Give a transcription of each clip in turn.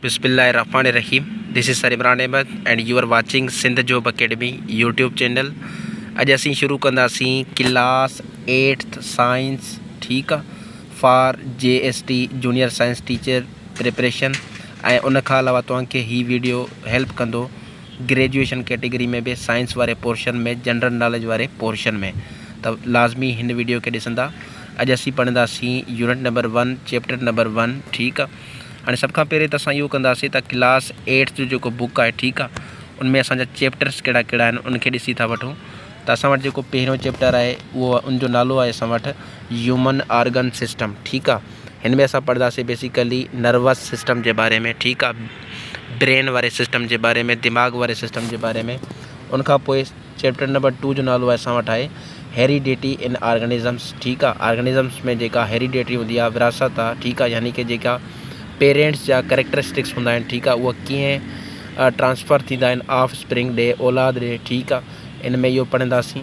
बिस्मिल्लाहिर्रहमानिर्रहीम। This is sir Imran Ahmed and you are watching Sindh job academy YouTube channel. अॼु असीं शुरू कंदासीं क्लास 8th साइंस, ठीक आहे, for JST junior science teacher preparation. ऐं उन खां अलावा तव्हांखे ही वीडियो हेल्प कंदो ग्रेजुएशन कैटेगरी में भी साइंस वारे पोर्शन में, जनरल नॉलेज वारे पोर्शन में, त लाज़मी हिन वीडियो के ॾिसंदा। अॼु असीं पढ़ंदासीं यूनिट नंबर 1 चैप्टर नंबर 1, ठीकु आहे। हाँ सब खां पहिरें त असां इहो कंदासीं त क्लास 8th जो जेको बुक आहे, ठीकु आहे, उनमें असांजा चैप्टर्स कहिड़ा कहिड़ा आहिनि उनखे ॾिसी था वठूं। त असां वटि जेको पहिरियों चैप्टर आहे उहो उनजो नालो आहे असां वटि ह्यूमन ऑर्गन सिस्टम, ठीकु आहे। हिन में असां पढ़ंदासीं बेसिकली नर्वस सिस्टम जे बारे में, ठीकु आहे, ब्रेन वारे सिस्टम जे बारे में, दिमाग़ वारे सिस्टम जे बारे में। उनखां पोइ चैप्टर नंबर 2 जो नालो आहे असां वटि आहे हेरिडिटी इन ऑर्गेनिज़म्स, ठीकु आहे। ऑर्गेनिज़म्स में जेका हेरिडिटी हूंदी आहे, विरासत आहे, ठीकु आहे, यानी कि जेका पेरेंट्स जा कैरेक्टरिस्टिक्स हूंदा आहिनि, ठीकु आहे, उहा कीअं ट्रांसफ़र थींदा आहिनि ऑफ स्प्रिंग डे, औलाद ॾे, ठीकु आहे। इन में इहो पढ़ंदासीं।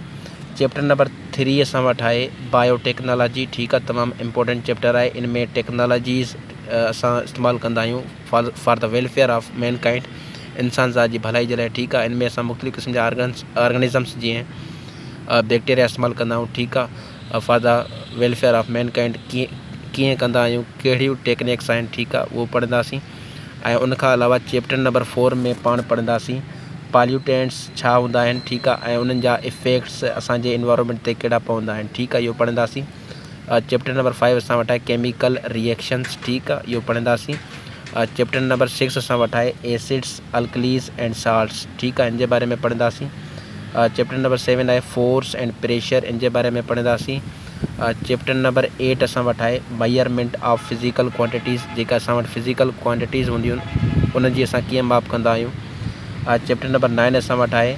चैप्टर नंबर 3 असां वटि आहे बायोटेक्नोलॉजी, ठीकु आहे, तमामु इम्पोर्टेंट चैप्टर आहे। इन में टेक्नोलॉजीज़ असां इस्तेमालु कंदा आहियूं for the welfare of Mankind, इंसान ज़ात जी भलाई जे लाइ, ठीकु आहे। इन में असां मुख़्तलिफ़ क़िस्म जा ऑर्गेनिज़म्स जीअं बैक्टीरिया इस्तेमालु कंदा आहियूं, ठीकु आहे, for the welfare of Mankind कीअं कंदा आहियूं, कहिड़ियूं टेक्निक्स आहिनि, ठीकु आहे, उहो पढ़ंदासीं। ऐं उनखां अलावा चैप्टर नंबर 4 में पाण पढ़ंदासीं पॉल्यूटेंट्स छा हूंदा आहिनि, ठीकु आहे, ऐं उन्हनि जा इफ़ेक्ट्स असांजे इन्वायरमेंट ते कहिड़ा पवंदा आहिनि, ठीकु आहे, इहो पढ़ंदासीं। चैप्टर नंबर 5 असां वटि आहे केमिकल रिएक्शंस, ठीकु आहे, इहो पढ़ंदासीं। चैप्टर नंबर 6 असां वटि आहे एसिड्स, अल्कलीज़ एंड साल्ट्स, ठीकु आहे, इन जे बारे में पढ़ंदासीं। चैप्टर नंबर 7 आहे फोर्स एंड प्रेशर, इन जे बारे में पढ़ंदासीं। चैप्टर नंबर 8 असां वटि आहे मेजरमेंट ऑफ फिज़िकल क्वांटिटीज़, जेका असां वटि फिज़िकल क्वांटिटीज़ हूंदियूं आहिनि उनजी असां कीअं माप कंदा आहियूं। चैप्टर नंबर 9 असां वटि आहे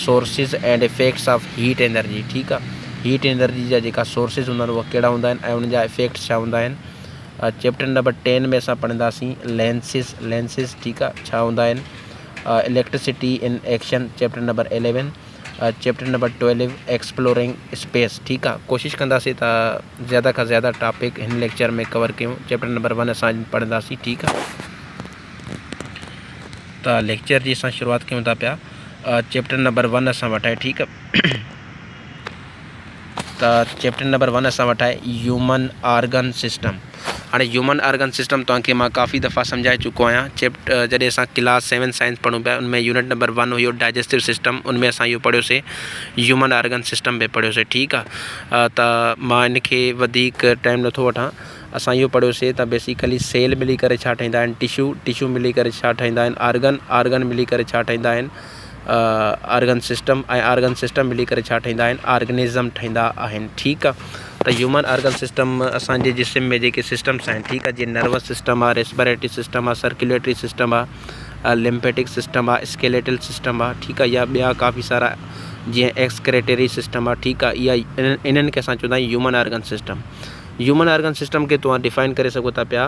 sources and effects of heat energy, ठीकु आहे, हीट एनर्जी जा जेका सोर्सिस हूंदा आहिनि उहे कहिड़ा हूंदा आहिनि ऐं उन्हनि जा इफ़ेक्ट्स छा हूंदा आहिनि। चैप्टर नंबर 10 में असां पढ़ंदासीं लेंसिस, ठीकु आहे, छा हूंदा आहिनि। Electricity in action, chapter number 11। Chapter number 12 exploring space, ठीकु आहे। कोशिशि कंदासीं त ज़्यादा खां ज़्यादा टॉपिक हिन लेक्चर में कवर कयूं। चैप्टर नंबर 1 असां पढ़ंदासीं, ठीकु आहे। त लेक्चर जी असां शुरूआति कयूं था पिया। चैप्टर नंबर 1 असां वटि आहे, ठीकु आहे। त चैप्टर नंबर 1 असां वटि आहे ह्यूमन ऑर्गन सिस्टम। हाणे ह्यूमन ऑर्गन सिस्टम तव्हांखे मां काफ़ी दफ़ा सम्झाए चुको आहियां। जॾहिं असां क्लास 7 साइंस पढ़ूं पिया, उनमें यूनिट नंबर 1 हुयो डाइजेस्टिव सिस्टम, उनमें असां इहो पढ़ियोसीं ह्यूमन ऑर्गन सिस्टम बि पढ़ियोसीं, ठीकु आहे। त मां इनखे वधीक टाइम नथो वठां। असां इहो पढ़ियोसीं त बेसिकली सेल मिली करे छा ठाहींदा आहिनि, टिशू मिली करे छा ठाहींदा आहिनि, ऑर्गन मिली करे छा ठाहींदा आहिनि, ऑर्गन सिस्टम, ऐं ऑर्गन सिस्टम मिली करे छा ठाहींदा आहिनि, ऑर्गेनिज़म ठाहींदा आहिनि, ठीकु आहे। त ह्यूमन ऑर्गन सिस्टम असांजे जिस्म में जेके सिस्टम्स आहिनि, ठीकु आहे, जीअं नर्वस सिस्टम आहे, रेस्पिरेटरी सिस्टम आहे, सर्कुलेटरी सिस्टम आहे, लिम्फेटिक सिस्टम आहे, स्केलेटल सिस्टम आहे, ठीकु आहे, या ॿिया काफ़ी सारा जीअं एक्सक्रेटरी सिस्टम आहे, ठीकु आहे। इहा इन्हनि खे असां चवंदा आहियूं human organ system. Human organ system खे तव्हां डिफाइन करे सघो था पिया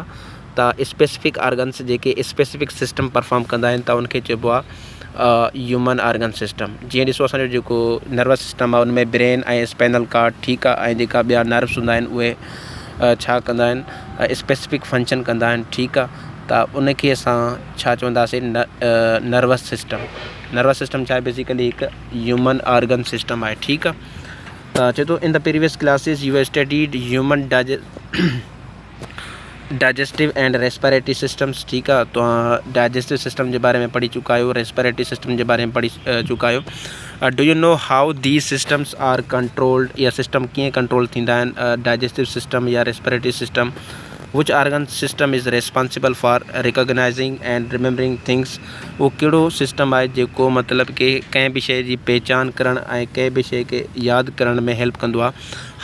त स्पेसिफिक ऑर्गन्स जेके स्पेसिफिक सिस्टम परफॉर्म कंदा आहिनि त उनखे चइबो आहे ह्यूमन ऑर्गन सिस्टम। जीअं ॾिसो असांजो जेको नर्वस सिस्टम आहे उनमें ब्रेन ऐं स्पाइनल कार्ड, ठीकु आहे, ऐं जेका ॿिया नर्व्स हूंदा आहिनि उहे छा कंदा आहिनि, स्पेसिफिक फंक्शन कंदा आहिनि, ठीकु आहे। त उनखे असां छा चवंदासीं, नर्वस सिस्टम। नर्वस सिस्टम छा आहे, बेसिकली हिकु ह्यूमन ऑर्गन सिस्टम आहे, ठीकु आहे। त चए थो in the previous classes U studied human digestive and respiratory systems, ठीकु आहे। तो डाइजेस्टिव सिस्टम जे बारे में पढ़ी चुका आहियो, रेस्पिरेटरी सिस्टम जे बारे में पढ़ी चुका आहियो। Do you know how these systems are controlled, या सिस्टम कीअं कंट्रोल थींदा आहिनि, डाइजेस्टिव सिस्टम या respiratory system. Which organ system is responsible for recognising and remembering things, उहो कहिड़ो सिस्टम आहे जेको मतिलबु कि कंहिं बि शइ जी पहचान करणु ऐं कंहिं बि शइ खे यादि करण में हेल्प कंदो आहे।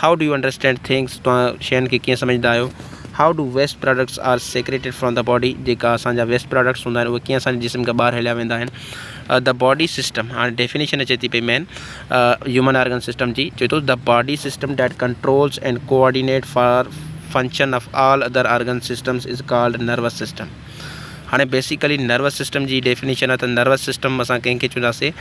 How do you understand things, तव्हां शयुनि खे कीअं सम्झंदा आहियो। How do waste products are secreted from the body, जेका असांजा वेस्ट प्रोडक्ट्स हूंदा आहिनि उहे कीअं असांजे जिस्म खां ॿाहिरि हलिया वेंदा आहिनि। द बॉडी सिस्टम, हाणे डेफिनेशन अचे थी पई मेन ह्यूमन ऑर्गन सिस्टम जी। चए थो the body system that controls and coordinate for function of all other organ systems is called nervous system. हाँ बेसिकली नर्वस सिस्टम की डेफिनेशन है तो नर्वस सिस्टम असां कंहिंखे चवंदासीं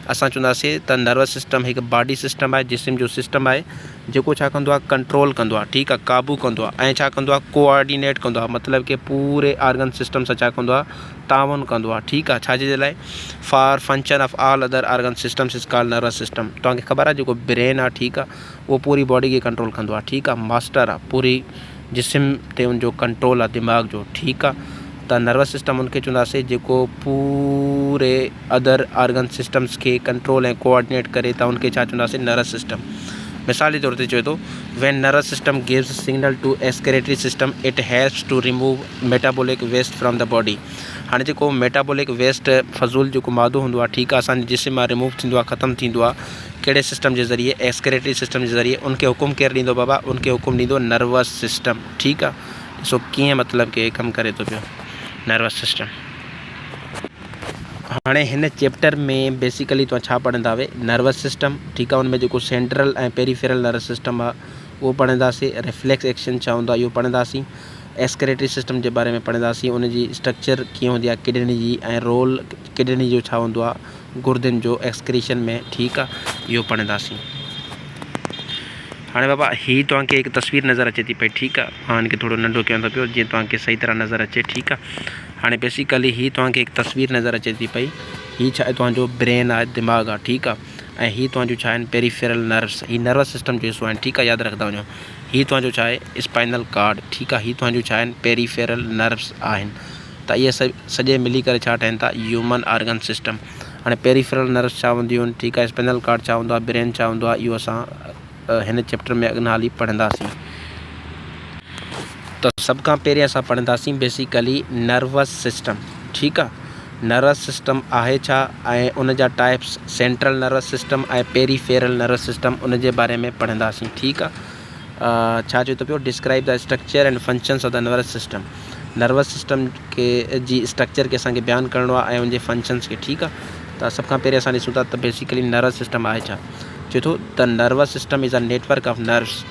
असां चवंदासीं त नर्वस सिस्टम एक बॉडी सिस्टम है जिस्म जो सिस्टम है जो छा कंदो आहे कंट्रोल कंदो आहे ठीक है काबू कंदो आहे ऐं छा कंदो आहे कोऑर्डिनेट कंदो आहे मतलब कि पूरे ऑर्गन सिस्टम सां छा कंदो आहे तावन कंदो आहे ठीक है छाजे जे लाइ for function of all other organ systems is called nervous system. तव्हांखे ख़बर आहे जो ब्रेन आहे ठीक है वो पूरी बॉडी के कंट्रोल कंदो आहे ठीक है मास्टर आहे पूरी जिस्म ते उनजो कंट्रोल आहे दिमाग़ जो ठीक है तो नर्वस सिस्टम उनके चवंदासीं जेको पूरे अदर ऑर्गन सिस्टम्स के कंट्रोल ऐं कोऑर्डिनेट करे तो उनके छा चवंदासीं नर्वस सिस्टम। मिसाल के तौर ते चवे थो when nervous system gives signal to excretory system it helps to remove metabolic waste from the body. हाँ जो मेटाबॉलिक वेस्ट फजूल जो मादो होंदो ठीक है असांजे जिस्म में रिमूव थींदो आहे ख़त्म थींदो आहे कहिड़े सिस्टम के ज़रिए एक्सक्रीटरी सिस्टम के ज़रिए उनके हुकुम केरु ॾींदो बाबा उनके हुकुम ॾींदो नर्वस सिस्टम ठीक है। सो कीअं मतलब कि कम करे तो पियो नर्वस सिस्टम। हाँ इन चैप्टर में बेसिकली तो छा पढ़ंदा हुए नर्वस सिस्टम ठीक है उनमें जो सेंट्रल ऐं पेरीफेरल नर्वस सिस्टम है वो पढ़ंदासीं रिफ्लेक्स एक्शन छा हूंदो आहे इहो पढ़ंदासीं एक्सक्रीटरी सिस्टम के बारे में पढ़ंदासीं उनजी स्ट्रक्चर कीअं हूंदी आहे किडनी जी ऐं रोल किडनी जो छा हूंदो आहे गुर्दनि जो एक्सक्रीशन में ठीक है इहो पढ़ंदासीं। हाँ बाबा ही तव्हांखे एक तस्वीर नज़र अचे थी पई ठीक है हाँ इनके थोड़ा नंढो कयां थो पियो जीअं तव्हांखे सही तरह नज़र अचे ठीक है। हाँ बेसिकली ही तव्हांखे एक तस्वीर नज़र अचे थी पई ही छा आहे तव्हांजो ब्रेन आहे दिमाग़ आहे ठीक है ऐं ही तव्हांजो छा आहिनि पेरीफेरल नर्व्स ही नर्वस सिस्टम जो हिस्सो आहिनि ठीक है यादि रखंदा वञो। ही तव्हांजो छा आहे स्पाइनल कार्ड ठीक है ही तव्हांजो छा आहिनि पेरीफेरल नर्व्स आहिनि त इहे सॼे मिली करे छा ठहनि था ह्यूमन ऑर्गन सिस्टम। हाँ पेरीफेरल नर्व्स छा हूंदियूं आहिनि ठीक है स्पाइनल कार्ड छा हूंदो आहे ब्रेन छा हूंदो आहे इहो असां हिन चैप्टर में अॻियां हली पढ़ंदासीं। तो सब का पहिरियों असां पढ़ंदासीं बेसिकली नर्वस सिस्टम ठीक है नर्वस सिस्टम आहे छा ऐं उन जा टाइप्स सेंट्रल नर्वस सिस्टम ऐं पेरीफेरल नर्वस सिस्टम उन जे बारे में पढ़ंदासीं ठीक है। छा चए थो पियो describe the structure and functions of the nervous system nervous system के जी स्ट्रक्चर के असांखे बयान करिणो आहे ऐं उनजे फंक्शंस के ठीक है। तो सब का पहिरियों असां ॾिसूं था त बेसिकली नर्वस सिस्टम आहे छा चए थो the nervous system is a network of nerves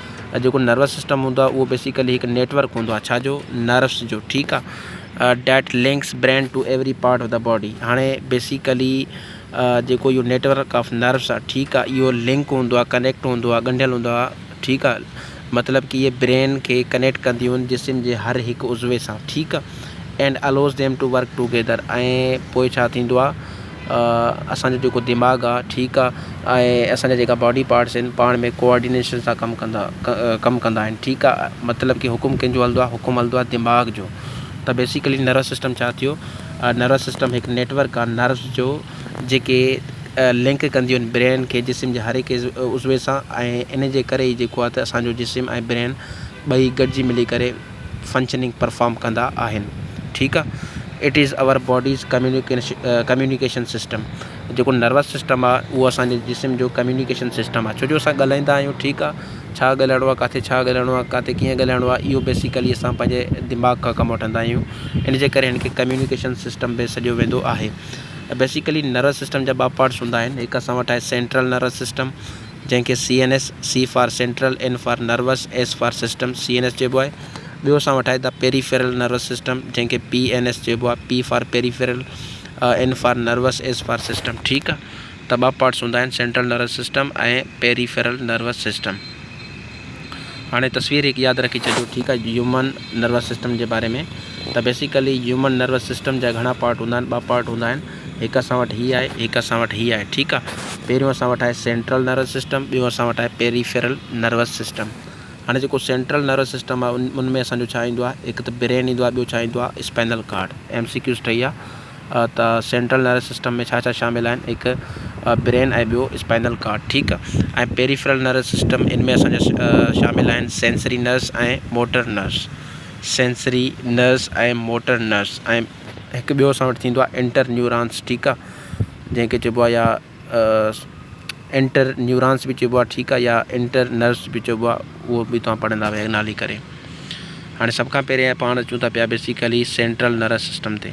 जो नर्वस सिस्टम होंगे वो बेसिकली एक नेटवर्क होंगे छा जो नर्व्स जो ठीक है that links brain to every part of the body. हाँ बेसिकली जो यो नेटवर्क ऑफ नर्व्स है ठीक है यो लिंक होंगे कनेक्ट होंगे गंढियल होंगे ठीक है मतलब कि ये ब्रेन के कनेक्ट कंदियूं जिस्म के हर एक उज़वे से ठीक है and allows them to work together ऐं पोइ छा थींदो आहे असांजो जेको दिमाग़ आहे ठीक आहे ऐं असांजा जेका बॉडी पार्ट्स आहिनि पाण में कोऑर्डिनेशन सां कमु कंदा आहिनि ठीक आहे मतलब कि हुकुम कंहिंजो हलंदो आहे हुकुम हलंदो आहे दिमाग़ जो। त बेसिकली नर्वस सिस्टम छा थियो नर्वस सिस्टम एक नेटवर्क आहे नर्व्स जो जेके लिंक कंदियूं आहिनि ब्रेन के जिस्म जे हर एक उज़वे सां ऐं इन जे करे ई जेको आहे त असांजो जिस्म ऐं ब्रेन ॿई गॾिजी मिली करे फंक्शनिंग परफॉर्म कंदा आहिनि ठीक आहे। It is our body's communication system जो नर्वस सिस्टम आहे उहो असांजे जिस्म जो कम्युनिकेशन सिस्टम आहे छो जो असां ॻाल्हाईंदा आहियूं ठीक आहे छा ॻाल्हाइणो आहे किथे छा ॻाल्हाइणो आहे किथे कीअं ॻाल्हाइणो आहे इहो बेसिकली असां पंहिंजे दिमाग़ खां कमु वठंदा आहियूं इन जे करे हिनखे कम्युनिकेशन सिस्टम बि सॼो वेंदो आहे। बेसिकली नर्वस सिस्टम जा ॿ पार्ट्स हूंदा आहिनि हिकु असां वटि आहे सेंट्रल नर्वस सिस्टम जंहिंखे CNS C for central N for nervous S for system CNS चइबो आहे। ॿियो असां वटि आहे द पेरीफेरल नर्वस सिस्टम जंहिंखे PNS चइबो आहे P for peripheral N for nervous S for system ठीक आहे। त ॿ पार्ट्स हूंदा आहिनि सेंट्रल नर्वस सिस्टम ऐं पेरीफेरल नर्वस सिस्टम। हाँ तस्वीर एक याद रखी छो ठीक है ह्यूमन नर्वस सिस्टम के बारे में तो बेसिकली ह्यूमन नर्वस सिस्टम जा घना पार्ट होंदा आहिनि ॿ पार्ट होंदा आहिनि एक असां वटि ही आहे एक असां वटि ही आहे ठीक आहे। पहिरियों असां वटि आहे सेंट्रल नर्वस सिस्टम ॿियो असां वटि आहे पेरीफेरल नर्वस सिस्टम। हाँ जो सेंट्रल नर्वस सिस्टम आहे उनमें असांजो छा ईंदो आहे हिकु त ब्रेन ईंदो आहे ॿियो छा ईंदो आहे स्पाइनल कार्ड MCQs ठही आहे त सेंट्रल नर्वस सिस्टम में छा छा शामिल आहिनि हिकु ब्रेन ऐं ॿियो स्पाइनल कार्ड ठीक आहे। ऐं पेरीफेरल नर्वस सिस्टम इनमें असांजा शामिल आहिनि सेंसरी नर्व्स ऐं मोटर नर्व्स सेंसरी नर्व्स ऐं मोटर नर्व्स ऐं हिकु ॿियो असां वटि थींदो आहे इंटर न्यूरॉन्स ठीक आहे जंहिंखे चइबो आहे या इंटर न्यूरॉन्स भी चइबो आहे ठीक आहे या इंटर नर्व्स भी चइबो आहे उहो बि तव्हां पढ़ंदा विया नाली करे। हाँ सब खां पहिरियों पाण अचूं था पिया बेसिकली सेंट्रल नर्वस सिस्टम ते।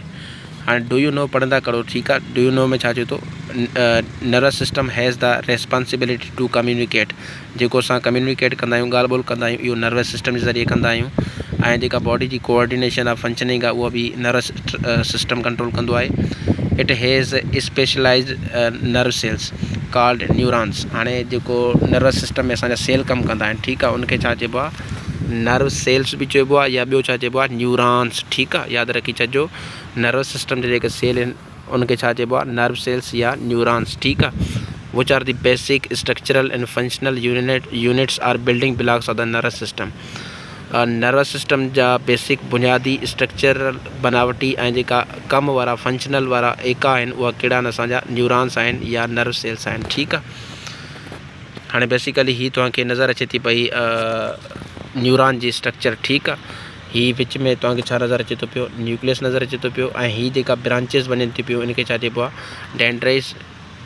हाँ डू यू नो पढ़ंदा करो ठीक है डू यू नो में छा चए थो nervous system has the responsibility to communicate जेको असां कम्युनिकेट कंदा आहियूं ॻाल्हि ॿोल कंदा आहियूं इहो नर्वस सिस्टम जे ज़रिए कंदा आहियूं ऐं जेका बॉडी जी कोऑर्डिनेशन आहे फंक्शनिंग आहे उहा बि नर्वस सिस्टम कंट्रोल कंदो आहे। It has specialized nerve cells called neurons. हाणे जेको नर्वस सिस्टम में असांजा सेल कमु कंदा आहिनि, ठीकु आहे, उनखे छा चइबो आहे, नर्व सेल्स बि चइबो आहे, या ॿियो छा चइबो आहे, न्यूरॉन्स। ठीकु आहे, यादि रखी छॾिजो, नर्वस सिस्टम जा जेके सेल आहिनि उनखे छा चइबो आहे, नर्व सेल्स या न्यूरॉन्स। ठीकु आहे, which are the basic structural and functional units are building blocks of the nervous system. Nervous system जा बेसिक बुनियादी स्ट्रक्चरल बनावटी ऐं जेका कम वारा फंक्शनल वारा एका आहिनि उहा कहिड़ा आहिनि, असांजा न्यूरॉन्स आहिनि या नर्व सेल्स आहिनि। ठीकु आहे, हाणे बेसिकली ही तव्हांखे नज़र अचे थी पई न्यूरॉन जी स्ट्रक्चर। ठीकु आहे, ही विच में तव्हांखे छा नज़र अचे थो पियो, न्यूक्लियस नज़र अचे थो पियो, ऐं ही जेका ब्रांचिस वञनि थी पियूं इनखे छा चइबो आहे, डेंड्राइट्स।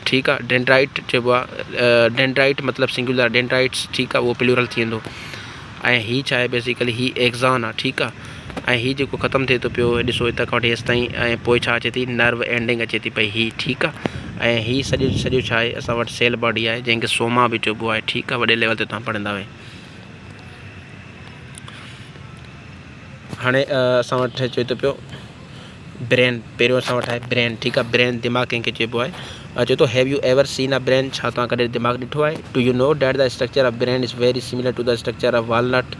ठीकु आहे, डेंड्राइट चइबो आहे, डेंड्राइट मतिलबु सिंगुलर, डेंड्राइट्स। ठीकु आहे, उहो प्लूरल थी वेंदो। ऐं ही छा आहे, बेसिकली ही एक्ज़ॉन आहे। ठीकु आहे, ऐं ही जेको ख़तमु थिए थो पियो, ॾिसो हितां खां वठी हेसि ताईं, ऐं पोइ छा अचे थी, नर्व एंडिंग अचे थी पई ही। ठीकु आहे, ऐं ही सॼो छा आहे, असां वटि सेल बॉडी आहे जंहिंखे सोमा बि चइबो आहे। ठीकु आहे, वॾे लेवल ते तव्हां पढ़ंदा हुआ। हाणे असां वटि चए थो पियो ब्रेन, पहिरियों असां वटि आहे ब्रेन। ठीकु आहे, ब्रेन दिमाग़ कंहिंखे चइबो आहे। चए थो have you ever seen a brain, छा तव्हां कॾहिं दिमाग़ ॾिठो आहे। Do you know that the structure of brain is very similar to the structure of walnut.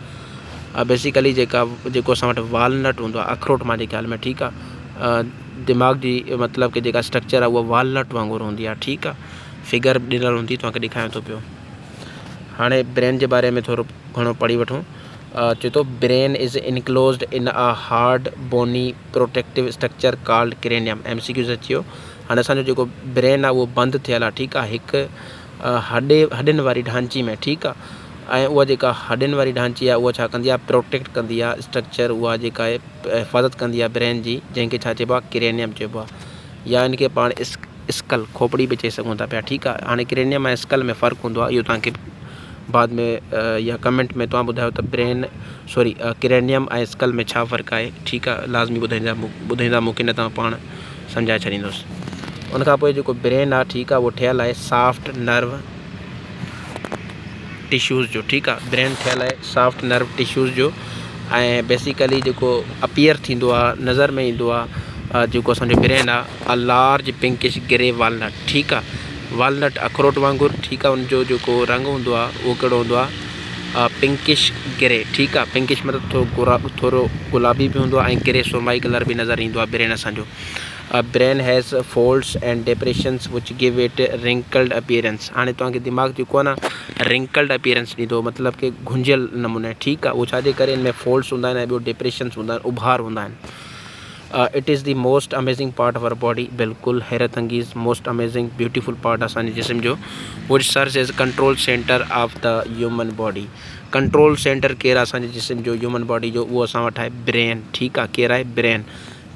Basically जेको असां वटि वालनट हूंदो आहे, अखरोट मां जे ख़्याल में। ठीकु आहे, दिमाग़ जी मतिलबु कि जेका स्ट्रक्चर आहे उहा वालनट वांगुरु हूंदी आहे। ठीकु आहे, फिगर ॾिनल हूंदी, तव्हांखे ॾेखारियां थो पियो। हाणे ब्रेन जे बारे में थोरो घणो पढ़ी वठूं। चए थो brain is enclosed in a hard bony protective structure called cranium. MCQs अची वियो। हाणे असांजो जेको ब्रेन आहे उहो बंदि थियलु आहे। ठीकु आहे, हिकु हॾनि वारी ढांची में। ठीकु आहे, ऐं उहा जेका हॾनि वारी ढांची आहे उहा छा कंदी आहे, प्रोटेक्ट कंदी आहे स्ट्रक्चर, उहा जेका आहे हिफ़ाज़त कंदी आहे ब्रेन जी, जंहिंखे छा चइबो आहे, क्रेनियम चइबो आहे, या इनखे पाण स्कल खोपड़ी बि चई सघूं था पिया। ठीकु आहे, हाणे क्रेनियम ऐं स्कल में फ़र्क़ु हूंदो आहे, इहो तव्हांखे बाद में या कमेंट में तव्हां ॿुधायो त क्रेनियम ऐं स्कल में छा फ़र्क़ु आहे। ठीकु आहे, लाज़मी ॿुधाईंदा मूंखे, न तव्हां पाण सम्झाए छॾींदुसि। उनखां पोइ जेको ब्रेन आहे, ठीकु आहे, उहो ठहियलु आहे सॉफ्ट नर्व टिश्यूज़ जो। ठीकु आहे, ब्रेन ठहियलु आहे सॉफ्ट नर्व टिश्यूज़ जो, ऐं बेसिकली जेको अपीयर थींदो आहे, नज़र में ईंदो आहे, जेको असांजो ब्रेन आहे, a large pinkish grey walnut. ठीकु आहे, वालनट अखरोट वांगुरु। ठीकु आहे, उनजो जेको रंग हूंदो आहे उहो कहिड़ो हूंदो आहे, पिंकिश ग्रे। ठीकु आहे, पिंकिश मतिलबु थोरो गुलाबी बि हूंदो आहे, ऐं ग्रे सुरमाई कलर बि नज़र ईंदो आहे ब्रेन असांजो। Brain has folds and depressions which give it wrinkled appearance. हाणे तव्हांखे दिमाग़ जेको आहे न रिंकल्ड अपीयरेंस ॾींदो, मतिलबु कि घुंजियल नमूने। ठीकु आहे, उहो छाजे करे, हिन में फोल्ड्स हूंदा आहिनि ऐं ॿियो डिप्रेशंस हूंदा आहिनि, उभार हूंदा आहिनि। It is the most amazing part of our body. बिल्कुलु हैरत अंगेज़ मोस्ट अमेज़िंग ब्यूटीफुल पार्ट असांजे जिस्म जो, विच serves as control centre of the human body. Control centre केरु आहे असांजे जिस्म जो, ह्यूमन बॉडी जो, उहो असां वटि आहे ब्रेन। ठीकु आहे, केरु आहे, ब्रेन।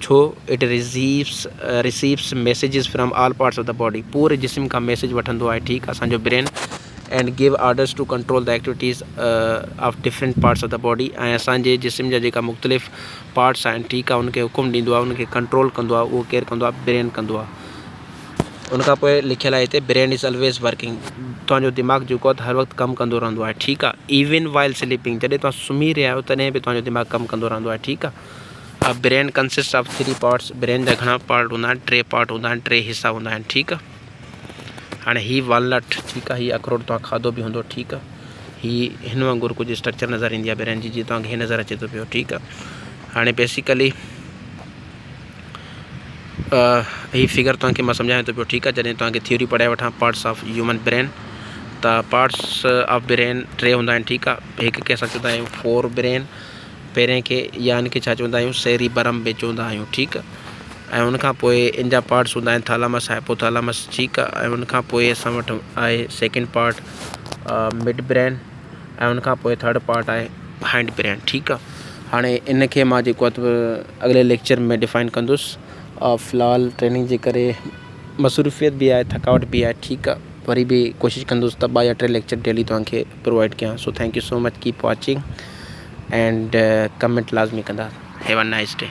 छो, it receives messages from all parts of the body, पूरे जिस्म खां मैसेज वठंदो आहे। ठीकु आहे, असांजो brain, and give orders to control the activities of different parts of the body. ऐं असांजे जिस्म जा जेका मुख़्तलिफ़ पार्ट्स आहिनि, ठीकु आहे, उनखे हुकुम ॾींदो आहे, उनखे कंट्रोल कंदो आहे, उहो केरु कंदो आहे, ब्रेन कंदो आहे। उनखां पोइ लिखियलु आहे हिते, ब्रेन इज़ ऑलवेज़ वर्किंग। तव्हांजो दिमाग़ जेको आहे हर वक़्तु कमु कंदो रहंदो आहे। ठीकु आहे, इवन वाइल स्लीपिंग, जॾहिं तव्हां सुम्ही रहिया आहियो तॾहिं बि तव्हांजो दिमाग़ कमु कंदो रहंदो आहे। ठीकु आहे, brain consist of 3 parts. Brain जा घणा पार्ट हूंदा आहिनि, 3 पार्ट हूंदा आहिनि, 3 हिसा हूंदा आहिनि। ठीकु आहे, हाणे ही वालनट, ठीकु आहे, ही अखरोट तव्हां खाधो बि हूंदो। ठीकु आहे, ही हिन वांगुरु कुझु स्ट्रक्चर नज़र ईंदी आहे ब्रेन जी, जीअं तव्हांखे हीअ नज़र अचे थो पियो। ठीकु आहे, हाणे बेसिकली ही फिगर तव्हांखे मां सम्झायां थो पियो। ठीकु आहे, जॾहिं तव्हांखे थ्योरी पढ़ाए वठां पार्ट्स ऑफ ह्यूमन ब्रेन, त पार्ट्स ऑफ ब्रेन 3 हूंदा आहिनि। ठीकु आहे, हिकु खे असां चवंदा आहियूं फोर ब्रेन, पहिरें खे, या इनखे छा चवंदा आहियूं, सेरिबरम बि चवंदा आहियूं। ठीकु आहे, ऐं उनखां पोइ इन जा पार्ट्स हूंदा आहिनि थैलेमस, हाइपोथैलेमस। ठीकु आहे, ऐं उनखां पोइ असां वटि आहे सेकेंड पार्ट मिड ब्रेन, ऐं उनखां पोइ थर्ड पार्ट आहे हाइंड ब्रेन। ठीकु आहे, हाणे इनखे मां जेको आहे अॻिले लेक्चर में डिफाइन कंदुसि। फ़िलहालु ट्रेनिंग जे करे मसरूफ़ियत बि आहे, थकावट बि आहे। ठीकु आहे, वरी बि कोशिशि कंदुसि त 2 या 3 लेक्चर डेली तव्हांखे प्रोवाइड कयां। So thank you so much, keep watching and comment लाज़मी कंदा। Have a nice day.